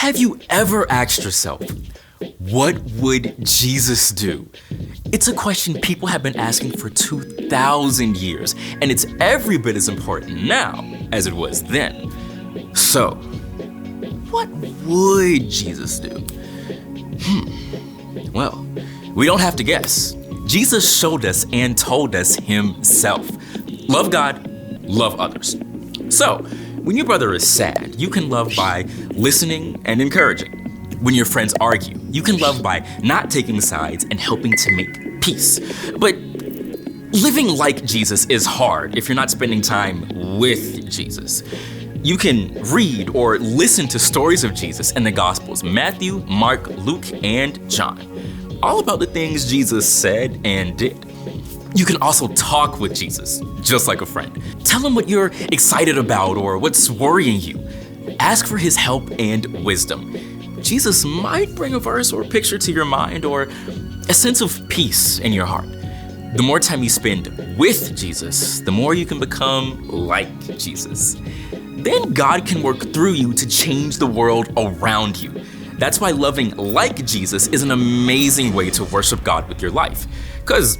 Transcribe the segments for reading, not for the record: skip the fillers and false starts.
Have you ever asked yourself, what would Jesus do? It's a question people have been asking for 2,000 years, and it's every bit as important now as it was then. So, what would Jesus do? Well, we don't have to guess. Jesus showed us and told us himself. Love God, love others. So, when your brother is sad, you can love by listening and encouraging. When your friends argue, you can love by not taking sides and helping to make peace. But living like Jesus is hard if you're not spending time with Jesus. You can read or listen to stories of Jesus in the Gospels, Matthew, Mark, Luke, and John, all about the things Jesus said and did. You can also talk with Jesus, just like a friend. Tell him what you're excited about or what's worrying you. Ask for his help and wisdom. Jesus might bring a verse or picture to your mind or a sense of peace in your heart. The more time you spend with Jesus, the more you can become like Jesus. Then God can work through you to change the world around you. That's why loving like Jesus is an amazing way to worship God with your life. Because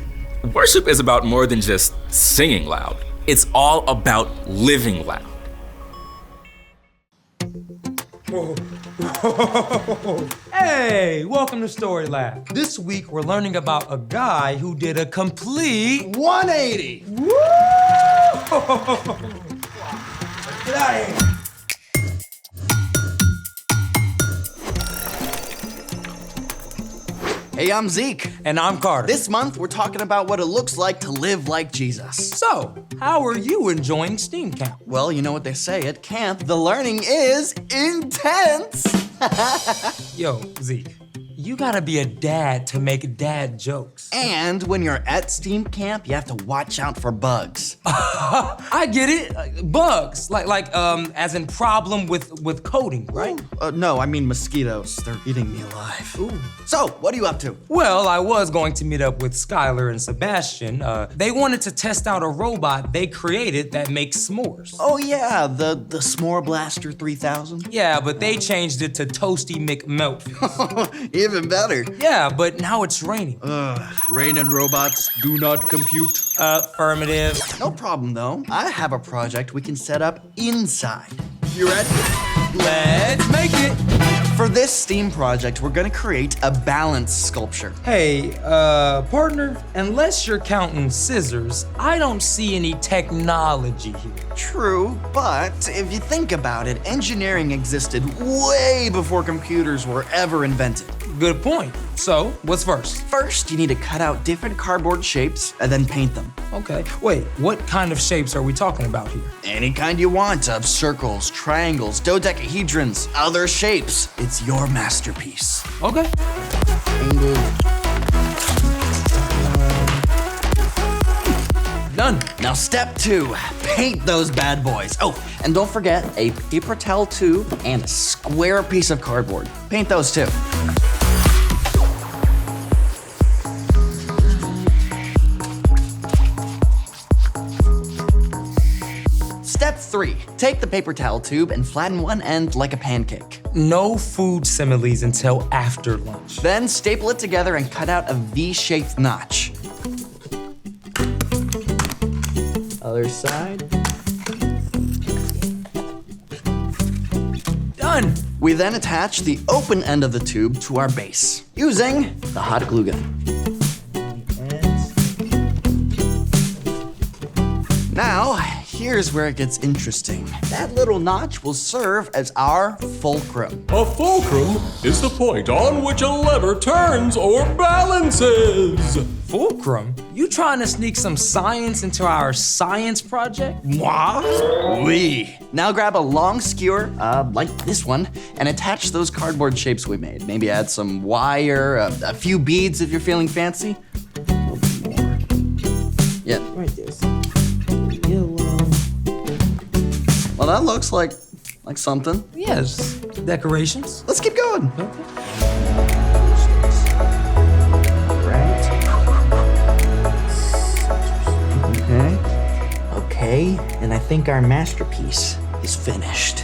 worship is about more than just singing loud. It's all about living loud. Hey, welcome to Story Lab. This week we're learning about a guy who did a complete 180. Woo! Get out of here. Hey, I'm Zeke. And I'm Carter. This month, we're talking about what it looks like to live like Jesus. So, how are you enjoying STEAM Camp? Well, you know what they say at camp, the learning is intense. Yo, Zeke, you gotta be a dad to make dad jokes. And when you're at STEAM camp, you have to watch out for bugs. I get it. Bugs, as in problem with coding, right? No, I mean mosquitoes. They're eating me alive. Ooh. So, what are you up to? Well, I was going to meet up with Skylar and Sebastian. They wanted to test out a robot they created that makes s'mores. Oh yeah, the S'more Blaster 3000. Yeah, but they changed it to Toasty McMelt. Even better. Yeah, but now it's raining. Rain and robots do not compute. Affirmative. No problem though. I have a project we can set up inside. You ready? Let's make it. For this STEAM project, we're gonna create a balance sculpture. Hey, partner, unless you're counting scissors, I don't see any technology here. True, but if you think about it, engineering existed way before computers were ever invented. Good point. So, what's first? First, you need to cut out different cardboard shapes and then paint them. Okay, wait, what kind of shapes are we talking about here? Any kind you want of circles, triangles, dodecahedrons, other shapes. It's your masterpiece. Okay. Done. Now step 2, paint those bad boys. Oh, and don't forget a paper towel tube and a square piece of cardboard. Paint those too. Step 3, take the paper towel tube and flatten one end like a pancake. No food similes until after lunch. Then staple it together and cut out a V-shaped notch. Other side. Done. We then attach the open end of the tube to our base using the hot glue gun. Now, here's where it gets interesting. That little notch will serve as our fulcrum. A fulcrum is the point on which a lever turns or balances. Fulcrum? You trying to sneak some science into our science project? Moi? Oui. Now grab a long skewer, like this one, and attach those cardboard shapes we made. Maybe add some wire, a few beads if you're feeling fancy. Yeah. Right there. Well, that looks like something. Yes, decorations. Let's keep going. Okay, and I think our masterpiece. is finished.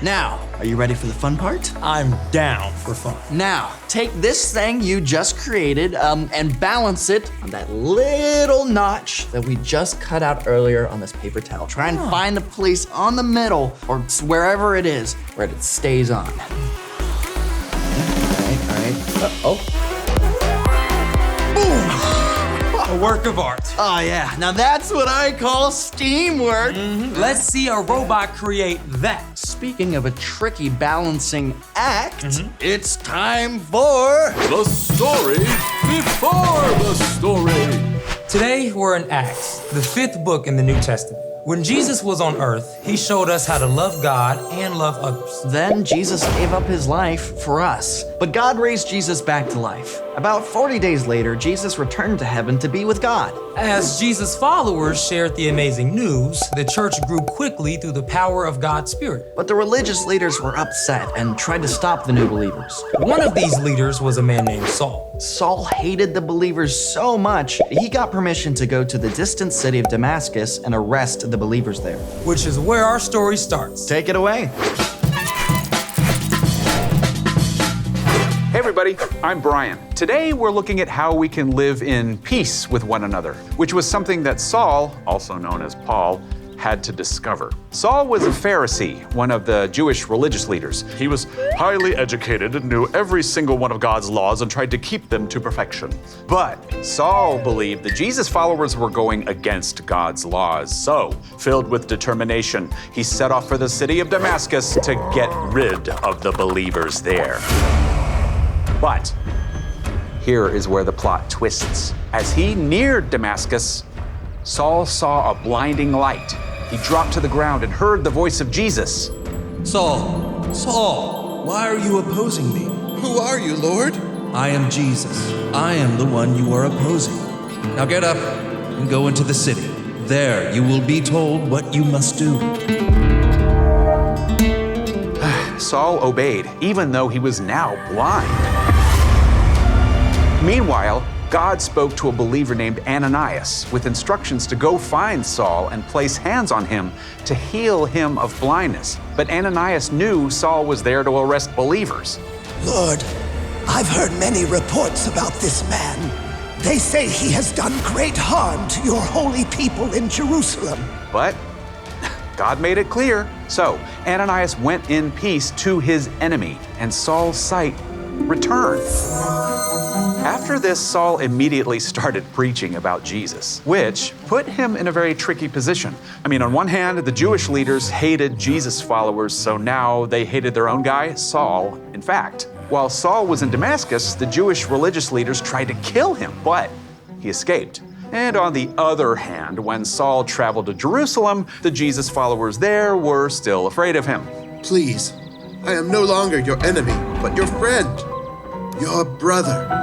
Now, are you ready for the fun part? I'm down for fun. Now, take this thing you just created and balance it on that little notch that we just cut out earlier on this paper towel. Try and find the place on the middle or wherever it is where it stays on. All right. Oh. A work of art. Oh yeah, now that's what I call steamwork. Let's see a robot create that. Speaking of a tricky balancing act, it's time for... The story before the story. Today, we're in Acts, the 5th book in the New Testament. When Jesus was on earth, he showed us how to love God and love others. Then Jesus gave up his life for us. But God raised Jesus back to life. About 40 days later, Jesus returned to heaven to be with God. As Jesus' followers shared the amazing news, the church grew quickly through the power of God's Spirit. But the religious leaders were upset and tried to stop the new believers. One of these leaders was a man named Saul. Saul hated the believers so much, he got permission to go to the distant city of Damascus and arrest the believers there. Which is where our story starts. Take it away. Hey everybody, I'm Brian. Today we're looking at how we can live in peace with one another, which was something that Saul, also known as Paul, had to discover. Saul was a Pharisee, one of the Jewish religious leaders. He was highly educated and knew every single one of God's laws and tried to keep them to perfection. But Saul believed the Jesus followers were going against God's laws. So, filled with determination, he set off for the city of Damascus to get rid of the believers there. But here is where the plot twists. As he neared Damascus, Saul saw a blinding light. He dropped to the ground and heard the voice of Jesus. Saul, Saul, why are you opposing me? Who are you, Lord? I am Jesus. I am the one you are opposing. Now get up and go into the city. There you will be told what you must do. Saul obeyed, even though he was now blind. Meanwhile, God spoke to a believer named Ananias with instructions to go find Saul and place hands on him to heal him of blindness. But Ananias knew Saul was there to arrest believers. Lord, I've heard many reports about this man. They say he has done great harm to your holy people in Jerusalem. But God made it clear. So Ananias went in peace to his enemy, and Saul's sight returned. After this, Saul immediately started preaching about Jesus, which put him in a very tricky position. I mean, on one hand, the Jewish leaders hated Jesus followers, so now they hated their own guy, Saul, in fact. While Saul was in Damascus, the Jewish religious leaders tried to kill him, but he escaped. And on the other hand, when Saul traveled to Jerusalem, the Jesus followers there were still afraid of him. Please, I am no longer your enemy, but your friend, your brother.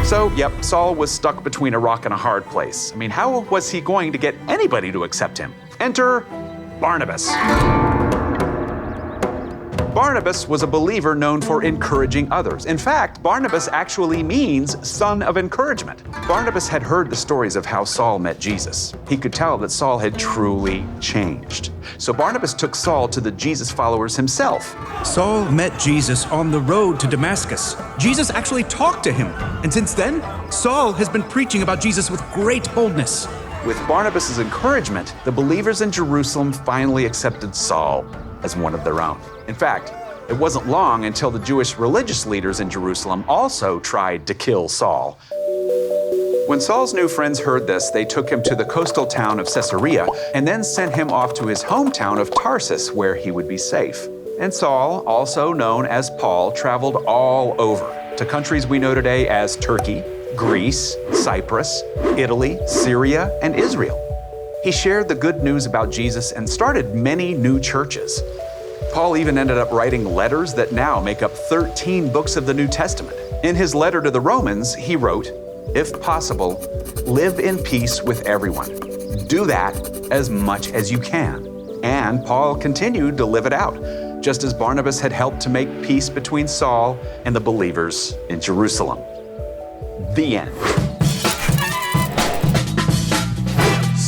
So, yep, Saul was stuck between a rock and a hard place. I mean, how was he going to get anybody to accept him? Enter Barnabas. Barnabas was a believer known for encouraging others. In fact, Barnabas actually means son of encouragement. Barnabas had heard the stories of how Saul met Jesus. He could tell that Saul had truly changed. So Barnabas took Saul to the Jesus followers himself. Saul met Jesus on the road to Damascus. Jesus actually talked to him, and since then, Saul has been preaching about Jesus with great boldness. With Barnabas' encouragement, the believers in Jerusalem finally accepted Saul as one of their own. In fact, it wasn't long until the Jewish religious leaders in Jerusalem also tried to kill Saul. When Saul's new friends heard this, they took him to the coastal town of Caesarea and then sent him off to his hometown of Tarsus, where he would be safe. And Saul, also known as Paul, traveled all over to countries we know today as Turkey, Greece, Cyprus, Italy, Syria, and Israel. He shared the good news about Jesus and started many new churches. Paul even ended up writing letters that now make up 13 books of the New Testament. In his letter to the Romans, he wrote, "If possible, live in peace with everyone. Do that as much as you can." And Paul continued to live it out, just as Barnabas had helped to make peace between Saul and the believers in Jerusalem. The end.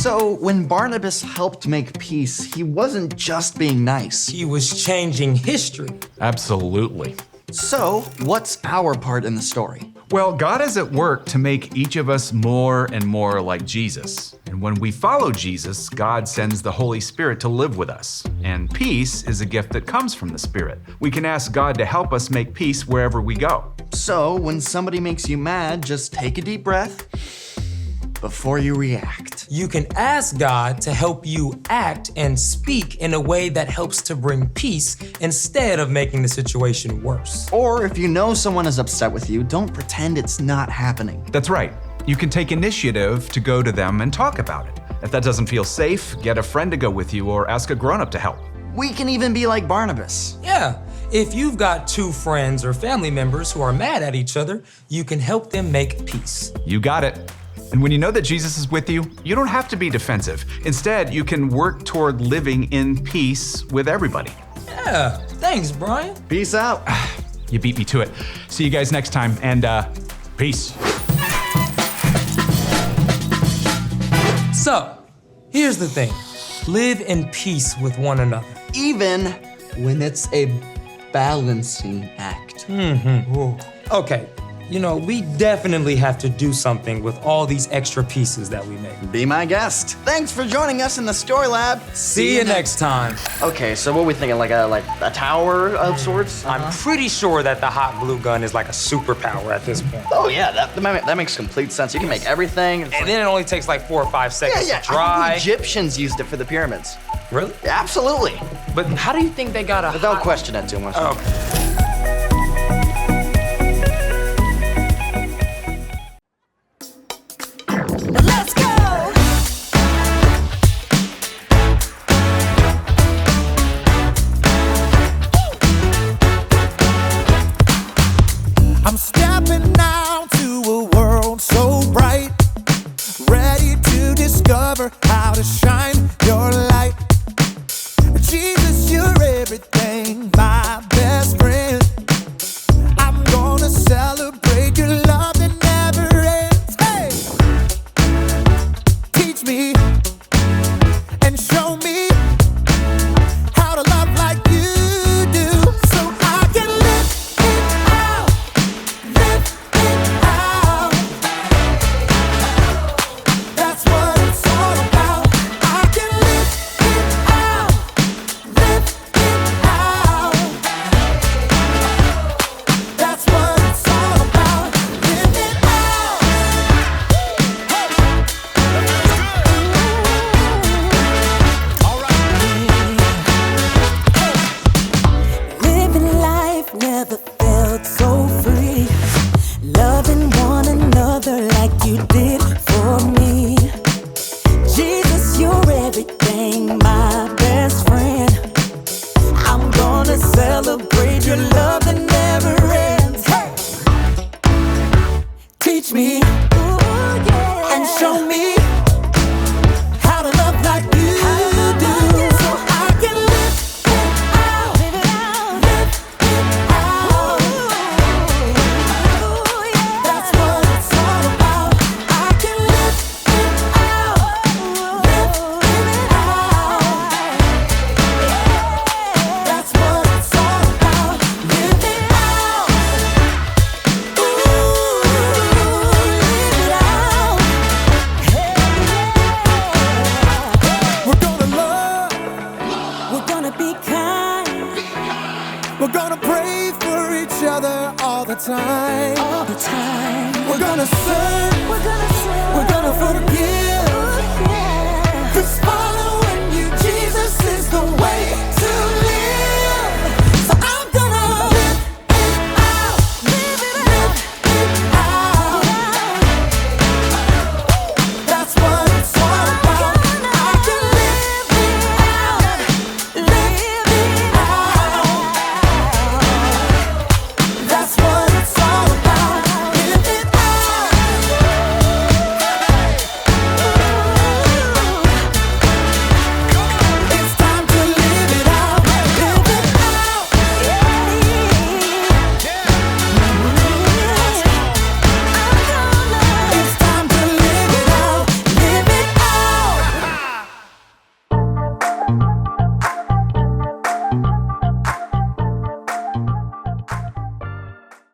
So when Barnabas helped make peace, he wasn't just being nice. He was changing history. Absolutely. So what's our part in the story? Well, God is at work to make each of us more and more like Jesus. And when we follow Jesus, God sends the Holy Spirit to live with us. And peace is a gift that comes from the Spirit. We can ask God to help us make peace wherever we go. So when somebody makes you mad, just take a deep breath before you react. You can ask God to help you act and speak in a way that helps to bring peace instead of making the situation worse. Or if you know someone is upset with you, don't pretend it's not happening. That's right. You can take initiative to go to them and talk about it. If that doesn't feel safe, get a friend to go with you or ask a grown-up to help. We can even be like Barnabas. Yeah, if you've got two friends or family members who are mad at each other, you can help them make peace. You got it. And when you know that Jesus is with you, you don't have to be defensive. Instead, you can work toward living in peace with everybody. Yeah, thanks, Brian. Peace out. You beat me to it. See you guys next time, and peace. So, here's the thing. Live in peace with one another. Even when it's a balancing act. Okay, you know, we definitely have to do something with all these extra pieces that we make. Be my guest. Thanks for joining us in the Story Lab. See you next time. Okay, so what are we thinking? Like a tower of sorts? I'm pretty sure that the hot glue gun is like a superpower at this point. Oh yeah, that makes complete sense. You can make everything. And then it only takes like 4 or 5 seconds to I think dry. the Egyptians used it for the pyramids. Really? Absolutely. But how do you think they got a Don't question it too much. Okay. Let's go! I'm stepping out to a world so bright, ready to discover how to shine your light. Jesus, you're everything, my best friend. I'm gonna celebrate your love that never ends. Hey! Teach me and show me how to love like you do, so I can live it out, live it out. That's what it's all about. I can live it out, live it out. That's what it's all about. Live it out. Living life never felt so free. Loving one another like you did for me. Jesus, you're everything, my best friend. I'm gonna celebrate your love that never ends. Hey! Teach me and show me how to love like you do, so I can live it out, live it out. That's what it's all about. I can live it out, live it out. That's what it's all about. Live it out. Live it out. We're gonna love. We're gonna be kind. We're gonna pray for each other all the time. All the time. We're gonna serve. We're gonna forgive. 'Cause follow